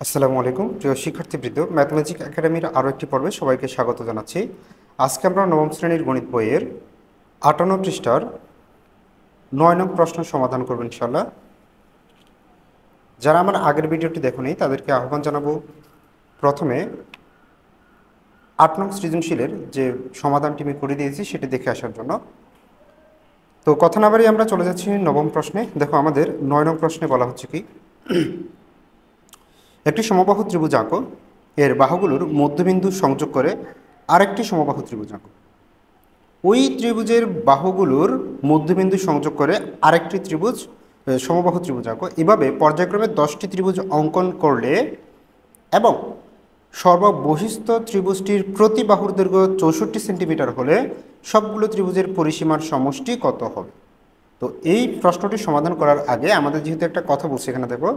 আসসালামু আলাইকুম প্রিয় শিক্ষার্থীবৃন্দ, ম্যাথমেটিক একাডেমির আরও একটি পর্বে সবাইকে স্বাগত জানাচ্ছি। আজকে আমরা নবম শ্রেণীর গণিত বইয়ের 58 পৃষ্ঠার 9 নং প্রশ্ন সমাধান করব ইনশাল্লাহ। যারা আমার আগের ভিডিওটি দেখোনি তাদেরকে আহ্বান জানাবো প্রথমে 8 নং সৃজনশীলের যে সমাধানটি আমি করে দিয়েছি সেটি দেখে আসার জন্য। তো কথা না বাড়িয়ে আমরা চলে যাচ্ছি নবম প্রশ্নে। দেখো, আমাদের 9 নং প্রশ্নে বলা হচ্ছে কি, একটি সমবাহু ত্রিভুজ আঁকো, এর বাহুগুলোর মধ্যবিন্দু সংযোগ করে আরেকটি সমবাহু ত্রিভুজ আঁকো। ওই ত্রিভুজের বাহুগুলোর মধ্যবিন্দু সংযোগ করে আরেকটি ত্রিভুজ সমবাহু ত্রিভুজ আঁকো। এভাবে পর্যায়ক্রমে 10টি ত্রিভুজ অঙ্কন করলে এবং সর্ববহিস্থ ত্রিভুজটির প্রতি বাহুর দৈর্ঘ্য 64 সেন্টিমিটার হলে সবগুলো ত্রিভুজের পরিসীমার সমষ্টি কত হবে? তো এই প্রশ্নটি সমাধান করার আগে আমাদের যেহেতু একটা কথা বলছি, এখানে দেখো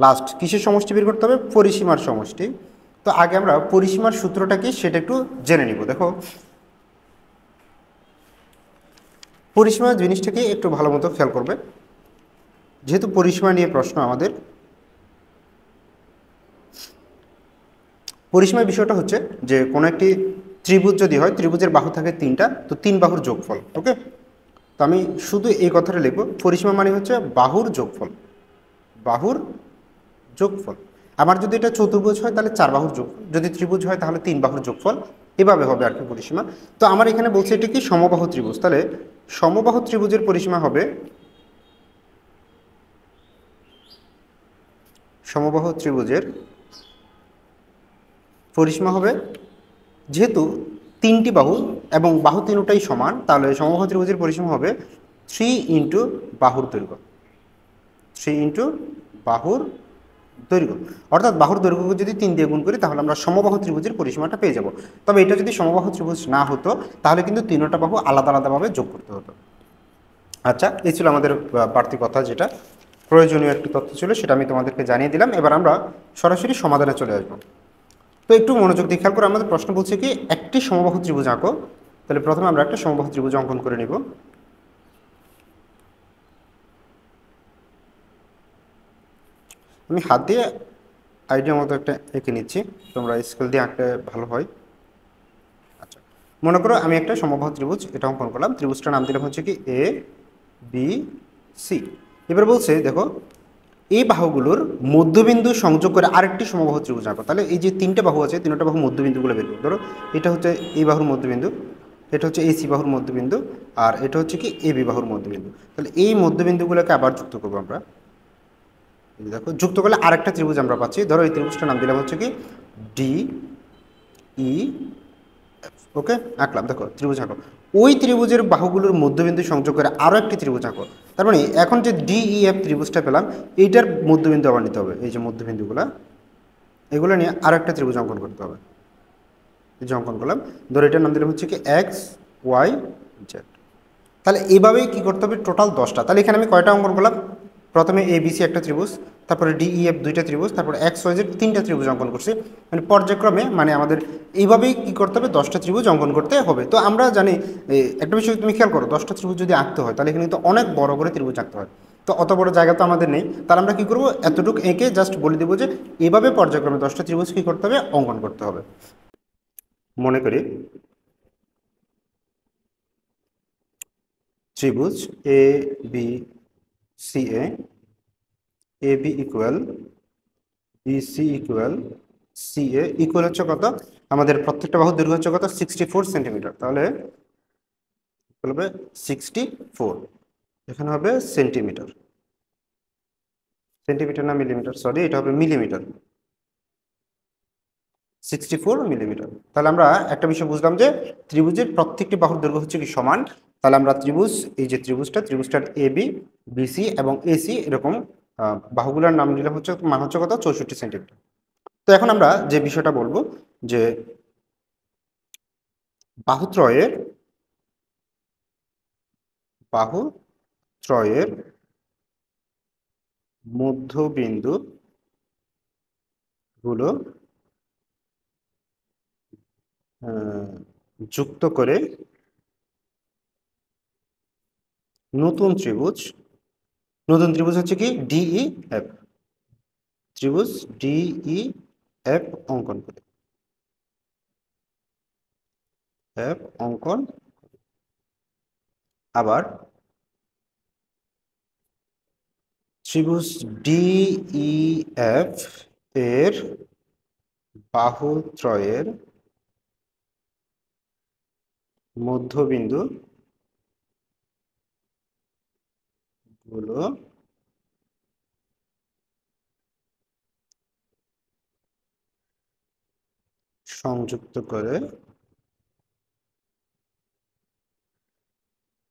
লাস্ট কিসের সমষ্টি বের করতে হবে? পরিসীমার সমষ্টি। তো আগে আমরা পরিসীমার সূত্রটা কি সেটা একটু জেনে নিব। দেখো, পরিসীমা জিনিসটাকে একটু ভালো মতো খেয়াল করবে। যেহেতু পরিসীমা নিয়ে প্রশ্ন আমাদের, পরিসীমার বিষয়টা হচ্ছে যে কোনো একটি ত্রিভুজ যদি হয়, ত্রিভুজের বাহু থাকে 3টা, তো 3 বাহুর যোগফল। ওকে, তো আমি শুধু এই কথাটা লিখব, পরিসীমা মানে হচ্ছে বাহুর যোগফল, বাহুর যোগফল। আমার যদি এটা চতুর্ভুজ হয় তাহলে 4 বাহুর যোগফল, যদি ত্রিভুজ হয় তাহলে 3 বাহুর যোগফল, এভাবে হবে আর কি পরিসীমা। তো আমার এখানে বলছে এটি কি সমবাহু ত্রিভুজ, তাহলে সমবাহু ত্রিভুজের পরিসীমা হবে, সমবাহু ত্রিভুজের পরিসীমা হবে, যেহেতু 3টি বাহু এবং বাহু তিনটাই সমান, তাহলে সমবাহু ত্রিভুজের পরিসীমা হবে 3 ইন্টু বাহুর দৈর্ঘ্য, 3 ইন্টু বাহুর দৈর্ঘ্য। অর্থাৎ বাহুর দৈর্ঘ্যকে যদি 3 দিয়ে গুণ করি তাহলে আমরা সমবাহু ত্রিভুজের পরিসীমাটা পেয়ে যাব। তবে এটা যদি সমবাহু ত্রিভুজ না হতো তাহলে কিন্তু 3টা বাহু আলাদা আলাদাভাবে যোগ করতে হতো। আচ্ছা, এই ছিল আমাদের বাড়তি কথা, যেটা প্রয়োজনীয় একটি তথ্য ছিল, সেটা আমি তোমাদেরকে জানিয়ে দিলাম। এবার আমরা সরাসরি সমাধানে চলে আসবো। তো একটু মনোযোগ দিয়ে খেয়াল করে, আমাদের প্রশ্ন বলছে কি একটি সমবাহু ত্রিভুজ আঁকো। তাহলে প্রথমে আমরা একটা সমবাহু ত্রিভুজ অঙ্কন করে নিব। আমি হাত দিয়ে আইডিয়া মতো একটা এঁকে নিচ্ছি, তোমরা স্কেল দিয়ে আঁকলে ভালো হয়। আচ্ছা, মনে করো আমি একটা সমবাহু ত্রিভুজ এটা অঙ্কন করলাম, ত্রিভুজটার নাম দিলাম হচ্ছে কি এ বি সি। এবার বলছে দেখো, এই বাহুগুলোর মধ্যবিন্দু সংযোগ করে আরেকটি সমবাহু ত্রিভুজ আঁকো। তাহলে এই যে 3টে বাহু আছে, 3টা বাহু মধ্যবিন্দুগুলো বের করো। ধরো এটা হচ্ছে এই বাহুর মধ্যবিন্দু, এটা হচ্ছে এই সি বাহুর মধ্যবিন্দু, আর এটা হচ্ছে কি এ বি বাহুর মধ্যবিন্দু। তাহলে এই মধ্যবিন্দুগুলোকে আবার যুক্ত করবো আমরা। দেখো, যুক্ত করলে আরেকটা ত্রিভুজ আমরা পাচ্ছি। ধরো এই ত্রিভুজটার নাম দিলাম হচ্ছে কি ডি ই। ওকে, আঁকলাম। দেখো ত্রিভুজ আঁকো, ওই ত্রিভুজের বাহুগুলোর মধ্যবিন্দু সংযোগ করে আরও একটি ত্রিভুজ আঁকো। তার মানে এখন যে ডিইএফ ত্রিভুজটা পেলাম, এইটার মধ্যবিন্দু আবার নিতে হবে। এই যে মধ্যবিন্দুগুলো, এগুলো নিয়ে আরও একটা ত্রিভুজ অঙ্কন করতে হবে। এই যে অঙ্কন করলাম, ধরো এটার নাম দিলাম হচ্ছে কি এক্স ওয়াই জেড। তাহলে এইভাবেই কী করতে হবে, টোটাল 10টা। তাহলে এখানে আমি কয়টা অঙ্কন করলাম? প্রথমে এ বি সি একটা ত্রিভুজ, তারপরে ডিইএফ 2টা ত্রিভুজ, তারপরে এক্স ওয়াই জেড 3টা ত্রিভুজ অঙ্কন করছি। মানে পর্যায়ক্রমে, মানে আমাদের এইভাবেই কী করতে হবে, 10টা ত্রিভুজ অঙ্কন করতে হবে। তো আমরা জানি একটা বিষয় তুমি খেয়াল করো, 10টা ত্রিভুজ যদি আঁকতে হয় তাহলে এখানে কিন্তু অনেক বড় করে ত্রিভুজ আঁকতে হয়। তো অত বড় জায়গা তো আমাদের নেই, তাহলে আমরা কী করবো, এতটুকু এঁকে জাস্ট বলে দেবো যে এইভাবে পর্যায়ক্রমে 10টা ত্রিভুজ কী করতে হবে, অঙ্কন করতে হবে। মনে করি ত্রিভুজ A B C, A B equal BC equal C A equal হচ্ছে কত, আমাদের প্রত্যেকটা বাহুর দৈর্ঘ্য হচ্ছে কত, 64 সেন্টিমিটার। তাহলে হবে 64, এখানে হবে সেন্টিমিটার, সেন্টিমিটার না মিলিমিটার, সরি এটা হবে মিলিমিটার, 64 মিলিমিটার। তাহলে আমরা একটা বিষয় বুঝলাম যে ত্রিভুজের প্রত্যেকটি বাহুর দৈর্ঘ্য হচ্ছে কি সমান। তাহলে আমরা ত্রিভুজ, এই যে ত্রিভুজটার এ বি বিসি এবং এসি এরকম বাহুগুলোর নাম দিলে হচ্ছে মান হচ্ছে কত, 64 সেন্টিমিটার। তো এখন আমরা যে বিষয়টা বলবো যে বাহুত্রয়ের বাহুত্রয়ের মধ্যবিন্দু গুলো যুক্ত করে নতুন ত্রিভুজ, নতুন ত্রিভুজ হচ্ছে কি ডিই এফ, ত্রিভুজ ডিই এফ অঙ্কন করি, এফ অঙ্কন। আবার ত্রিভুজ ডিইএফ এর বাহুত্রয়ের মধ্যবিন্দু গুলো সংযুক্ত করে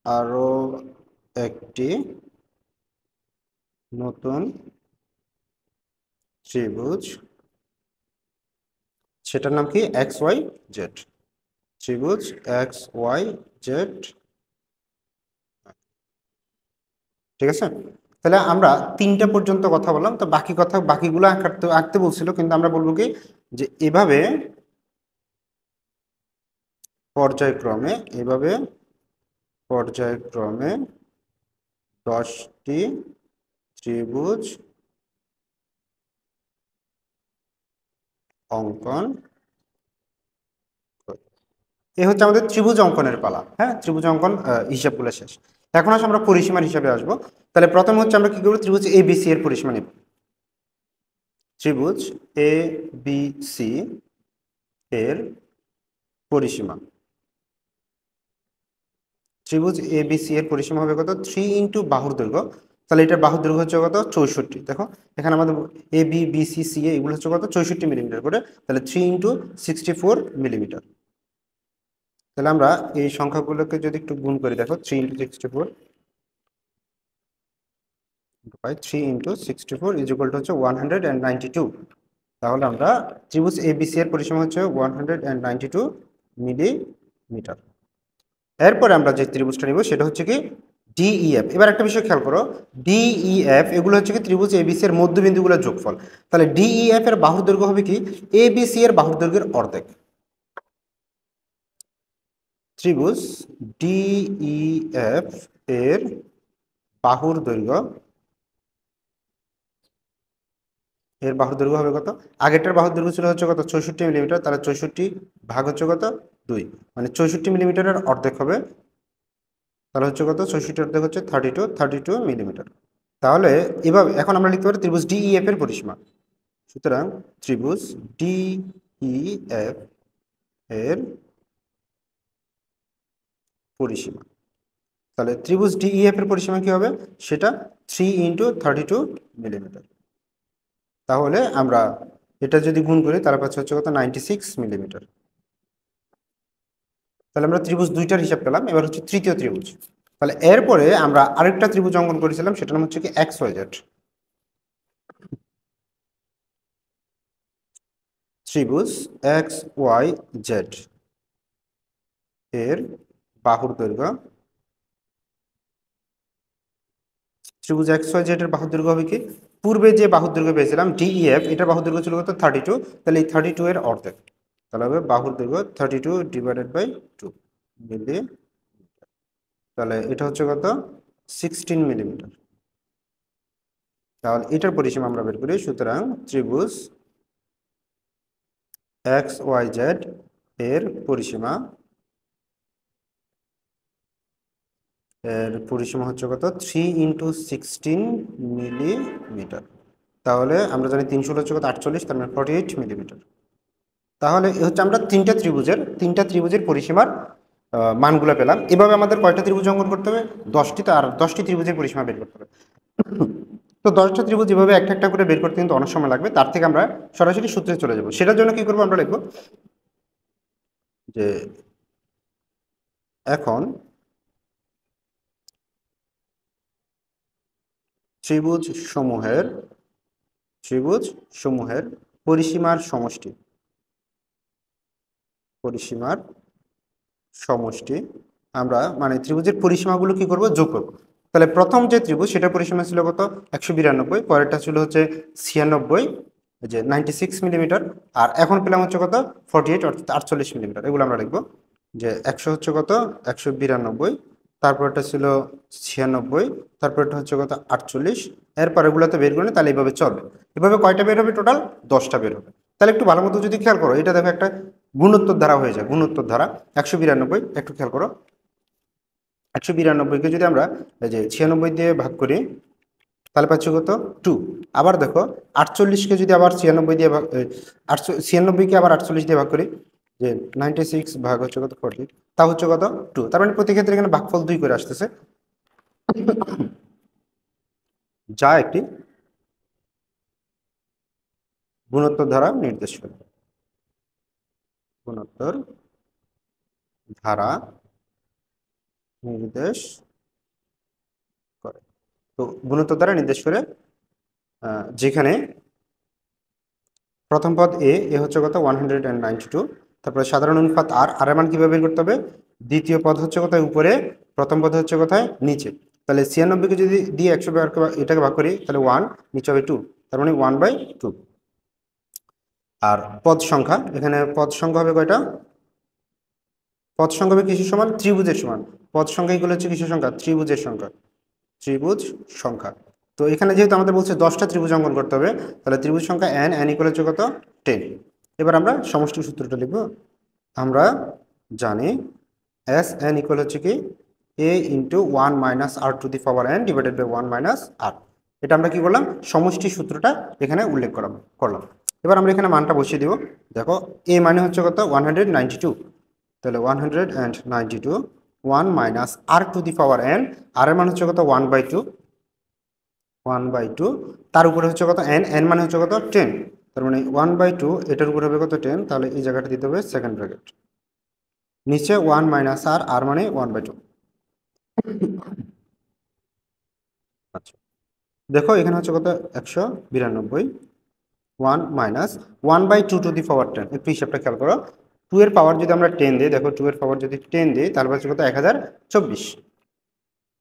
আরো একটি নতুন ত্রিভুজ, সেটার নাম কি এক্স ওয়াই জেড, ত্রিভুজ এক্স ওয়াই জেড। ঠিক আছে, তাহলে আমরা তিনটা পর্যন্ত কথা বললাম, তো বাকি কথা বাকিগুলো আঁকতে আঁকতে বলছিল, কিন্তু আমরা বলবো কি যে এভাবে পর্যায়ক্রমে, এভাবে পর্যায়ক্রমে 10টি ত্রিভুজ অঙ্কন। এ হচ্ছে আমাদের ত্রিভুজ অঙ্কনের পালা। হ্যাঁ, ত্রিভুজ অঙ্কন হিসাবগুলো শেষ। এখন আসলে আমরা পরিসীমার হিসাবে আসবো। তাহলে প্রথমে হচ্ছে আমরা কি করবো, ত্রিভুজ এ বি সি এর পরিসীমা নেব। ত্রিভুজ এ বি সি এর পরিসীমা, ত্রিভুজ এ বি সি এর পরিসীমা হবে কত, 3 ইন্টু বাহুর দৈর্ঘ্য। তাহলে এটার বাহুর দৈর্ঘ্য হচ্ছে কত, 64। দেখো এখানে আমাদের A B B C C এ এগুলো হচ্ছে কত, 64 মিলিমিটার করে। তাহলে 3 ইন্টু 64 মিলিমিটার। তাহলে আমরা এই সংখ্যাগুলোকে যদি একটু গুণ করি, দেখো 3 into 64 by 3 into 64 is equal to হচ্ছে 192। তাহলে আমরা ত্রিভুজ এবিসি এর পরিসীমা হচ্ছে 192 মিলিমিটার। এরপরে আমরা যে ত্রিভুজটা নিব সেটা হচ্ছে কি ডিইএফ। এবার একটা বিষয় খেয়াল করো, ডিইএফ এগুলো হচ্ছে কি ত্রিভুজ এবিসি এর মধ্যবিন্দুগুলোর যোগফল। তাহলে ডিইএফ এর বাহুর দৈর্ঘ্য হবে কি এবিসি এর বাহুর দৈর্ঘ্যের অর্ধেক। ত্রিভুজ ডিইএফ এর বাহুর দৈর্ঘ্য, এর বাহুর দৈর্ঘ্য হবে কত, আগেরটার বাহুর দৈর্ঘ্য ছিল হচ্ছে কত 64 মিলিমিটার, তাহলে 64 ভাগ হচ্ছে কত 2, মানে 64 মিলিমিটারের অর্ধেক হবে। তাহলে হচ্ছে কত, 64 অর্ধেক হচ্ছে 32 মিলিমিটার। তাহলে এভাবে এখন আমরা লিখতে পারি ত্রিভুজ ডিইএফ এর পরিসীমা। সুতরাং ত্রিভুজ ডিইএফ এর পরিসীমা, তাহলে ত্রিভুজ ডিইএফ এর পরিসীমা কি হবে, সেটা 3 ইন্টু 32 মিলিমিটার। তাহলে আমরা এটা যদি গুণ করি তাহলে পাচ্ছি হচ্ছে কত 96 মিলিমিটার। তাহলে আমরা ত্রিভুজ দুইটার হিসাব পেলাম। এবার হচ্ছে তৃতীয় ত্রিভুজ। তাহলে এরপরে আমরা আরেকটা ত্রিভুজ অঙ্কন করেছিলাম, সেটার নাম হচ্ছে কি এক্স ওয়াই জেড। ত্রিভুজ এক্স ওয়াই জেড এর বাহুর দৈর্ঘ্য, ত্রিভুজ এক্স ওয়াই জেড এর বাহুর দৈর্ঘ্য হবে কি, পূর্বে যে বাহুর দৈর্ঘ্য পেয়েছিলাম ডিইএফ, এটার বাহুর দৈর্ঘ্য ছিল কত 32, তাহলে এই 32 এর অর্ধেক। তাহলে হবে বাহুর দৈর্ঘ্য 32 ডিভাইডেড বাই 2 মিলি, তাহলে এটা হচ্ছে কত 16 মিলিমিটার। তাহলে এটার পরিসীমা আমরা বের করি। সুতরাং ত্রিভুজ এক্স ওয়াই জেড এর পরিসীমা, এর পরিসীমা হচ্ছে কত 3 ইন্টু 16 মিলিমিটার। তাহলে আমরা জানি 300 হচ্ছে কত 48, তার মানে 48 মিলিমিটার। তাহলে এ হচ্ছে আমরা তিনটা ত্রিভুজের পরিসীমার মানগুলো পেলাম। এভাবে আমাদের কয়টা ত্রিভুজ অঙ্কন করতে হবে, 10টি। তো আর 10টি ত্রিভুজের পরিসীমা বের করতে হবে। তো 10টা ত্রিভুজ এভাবে একটা একটা করে বের করতে কিন্তু অনেক সময় লাগবে, তার থেকে আমরা সরাসরি সূত্রে চলে যাব। সেটার জন্য কি করবো, আমরা লিখবো যে এখন ত্রিভুজ সমূহের পরিসীমার সমষ্টি আমরা মানে ত্রিভুজের পরিসীমাগুলো কি করব, যোগ করব। তাহলে প্রথম যে ত্রিভুজ সেটার পরিসীমা ছিল কত 192, পরেরটা ছিল হচ্ছে 96, যে 96 মিলিমিটার। আর এখন পেলাম হচ্ছে কত 48 অর্থাৎ 48 মিলিমিটার। এগুলো আমরা লিখবো যে 100 হচ্ছে কত 192, তারপরটা ছিল 96, তারপরটা হচ্ছে কত 48। এরপর এগুলো তো বের করে তাহলে এইভাবে চলবে। এভাবে কয়টা বের হবে টোটাল? 10টা বের হবে। তাহলে একটু ভালো মতো যদি খেয়াল করো, এটা দেখো একটা গুণোত্তর ধারা হয়ে যায়, গুণোত্তর ধারা 192। একটু খেয়াল করো, 192কে যদি আমরা এই যে 96 দিয়ে ভাগ করি তাহলে পাচ্ছি কত? 2। আবার দেখো 48কে যদি আবার 96 দিয়ে ভাগ 96কে আবার 48 দিয়ে ভাগ করি, যে 96 ভাগ হচ্ছে কত? 40, তা হচ্ছে কত? 2। তার মানে প্রতি ক্ষেত্রে এখানে ভাগফল 2 করে আসতেছে, যা একটি গুণোত্তর ধারা নির্দেশ করে। গুণোত্তর ধারা নির্দেশ করে। তো গুণোত্তর দ্বারা নির্দেশ করে যেখানে প্রথম পদ এ হচ্ছে কত? 192। তারপরে সাধারণ অনুপাত আর এর মান কিভাবে বের করতে হবে? দ্বিতীয় পদ হচ্ছে কোথায়? উপরে, প্রথম পদ হচ্ছে কোথায়? নিচে। তাহলে 96কে যদি দিয়ে 100 এটাকে ভাগ করি তাহলে 1, নিচে হবে 2, তার মানে 1/2। আর পদ সংখ্যা, এখানে পদ সংখ্যা হবে কয়টা? পদ সংখ্যা হবে কিসের সমান? ত্রিভুজের সমান। পদ সংখ্যা এগুলো হচ্ছে কিসের সংখ্যা? ত্রিভুজের সংখ্যা, ত্রিভুজ সংখ্যা। তো এখানে যেহেতু আমাদের বলছে 10টা ত্রিভুজ অঙ্কন করতে হবে, তাহলে ত্রিভুজ সংখ্যা n ইকুয়াল হচ্ছে কত? 10। এবার আমরা সমষ্টি সূত্রটা লিখব। আমরা জানি এস এন ইকুয়াল হচ্ছে কি A into 1 - r⁴ divided by 1 - r। এটা আমরা কি করলাম? সমষ্টি সূত্রটা এখানে উল্লেখ করলাম। এবার আমরা এখানে মানটা বসিয়ে দিব। দেখো এ মানে হচ্ছে কত? 192। তাহলে 192, 1 - r⁴n, আর এর মান হচ্ছে কত? 1/2, 1/2। তার উপরে হচ্ছে কত? n মানে হচ্ছে কত? 10। তার মানে 1/2, এটার উপরে হবে কত? 10। তাহলে এই জায়গাটা দিতে হবে সেকেন্ড ব্র্যাকেট, নিচে 1 - r, আর মানে 1/2। আচ্ছা, দেখো এখানে হচ্ছে কত? 192, 1 - 1/2 একটু হিসাবটা খেয়াল করো। 2 এর পাওয়ার যদি আমরা 10 দিই, দেখো 2 এর পাওয়ার যদি 10 দিই তাহলে হচ্ছে কত? 1024।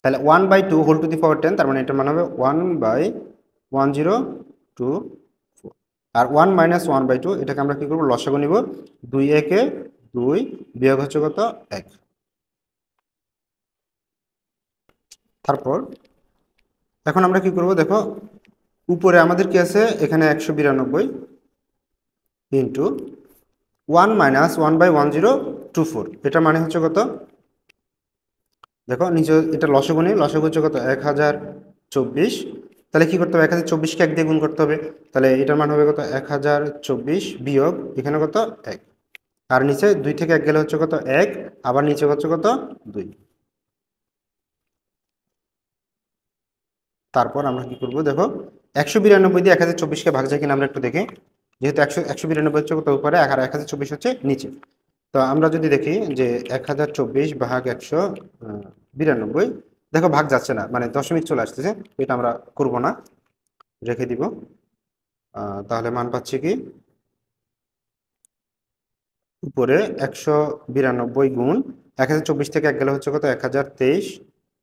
তাহলে 1/2 তার মানে এটার মান হবে 1/1024। আর 1 - 1/2 এটাকে আমরা কি করবো? লসাগু নিব। 2 একে 2, বিয়োগ হচ্ছে কত? 1। তারপর এখন আমরা কি করব? দেখো উপরে আমাদের কি আছে? এখানে 192 ইন্টু 1 - 1/1024, এটা মানে হচ্ছে কত? দেখো নিচে এটা লসাগু নেই, লসাগু হচ্ছে কত? 1024। তাহলে কি করতে হবে? 1024কে 1 দিয়ে গুণ করতে হবে। তাহলে এটার মান হবে কত? 1024 বিয়োগ এখানে কত? 1। আর নিচে 2 থেকে 1 গেলে হচ্ছে কত? 1। আবার নিচে হচ্ছে কত? 2। তারপর আমরা কি করব? দেখো 192 দিয়ে 1024কে ভাগ যায় কিনা আমরা একটু দেখি। যেহেতু 192 হচ্ছে কত? উপরে, আর 1024 হচ্ছে নিচে। তো আমরা যদি দেখি যে 1024 ভাগ 192, দেখো ভাগ যাচ্ছে না, মানে দশমিক চলে আসতেছে। এটা আমরা করব না, রেখে দিব। তাহলে মান পাচ্ছি কি? উপরে 192 গুণ 1024 থেকে 1 গেলে হচ্ছে কত? 1023,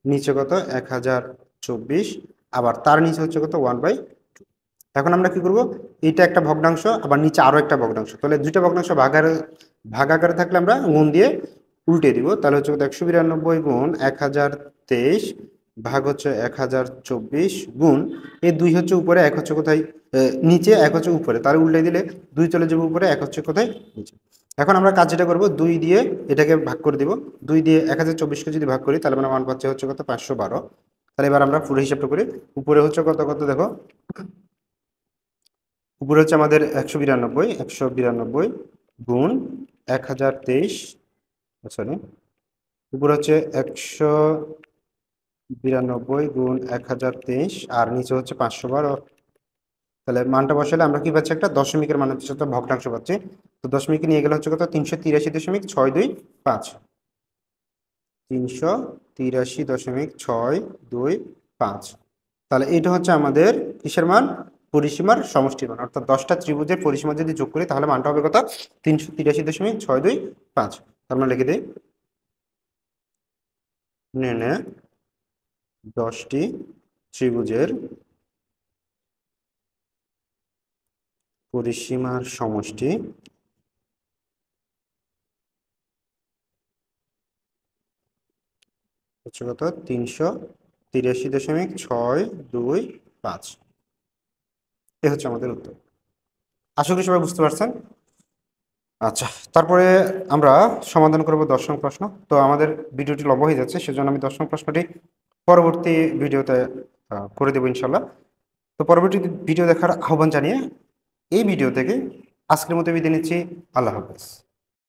নিচে কত? 1024, আবার তার নিচে হচ্ছে কত? 1/2। এখন আমরা কি করব? এইটা একটা ভগ্নাংশ, আবার নিচে আরো একটা ভগ্নাংশ, তাহলে দুইটা ভগ্নাংশ ভাগাকারে থাকলে আমরা গুণ দিয়ে উল্টে দিব। তাহলে হচ্ছে 192 গুণ 1023 ভাগ হচ্ছে 1024 গুণ এই 2 হচ্ছে উপরে, 1 হচ্ছে কোথায়? নিচে, 1 হচ্ছে উপরে, তাহলে উল্টে দিলে 2 চলে যাবে উপরে, 1 হচ্ছে কোথায়? নিচে। এখন আমরা কাজ যেটা করবো, 2 দিয়ে এটাকে ভাগ করে দিব। 2 দিয়ে 1024কে যদি ভাগ করি তাহলে আমরা মান পাচ্ছে হচ্ছে কত? 512। তাহলে এবার আমরা পুরো হিসাবটা করি। উপরে হচ্ছে কত কত দেখো, উপরে হচ্ছে আমাদের 192 গুণ 1023, সরি, উপরে হচ্ছে 192 গুণ 1023, আর নিচে হচ্ছে 512। তাহলে মানটা বসালে আমরা কি পাচ্ছি? একটা দশমিকের মান হচ্ছে তো ভগ্নাংশ পাচ্ছি। তো দশমিকে নিয়ে গেলে হচ্ছে কত? 383.625, 383.625। তাহলে এটা হচ্ছে আমাদের কিসের মান? পরিসীমার সমষ্টির মান। অর্থাৎ 10টা ত্রিভুজের পরিসীমা যদি যোগ করি তাহলে মানটা হবে কত? 383.625। আমরা লিখে দিই, নির্ণয় 10টি ত্রিভুজের পরিসীমার সমষ্টি হচ্ছে কত? 383.625। এ হচ্ছে আমাদের উত্তর। আশা করি সবাই বুঝতে পারছেন। আচ্ছা, তারপরে আমরা সমাধান করব 10 নং প্রশ্ন। তো আমাদের ভিডিওটি লম্বা হয়ে যাচ্ছে, সেজন্য আমি 10 নং প্রশ্নটি পরবর্তী ভিডিওতে করে দেবো ইনশাল্লাহ। তো পরবর্তী ভিডিও দেখার আহ্বান জানিয়ে এই ভিডিও থেকে আজকের মতো বিদায় নিচ্ছি। আল্লাহ হাফেজ।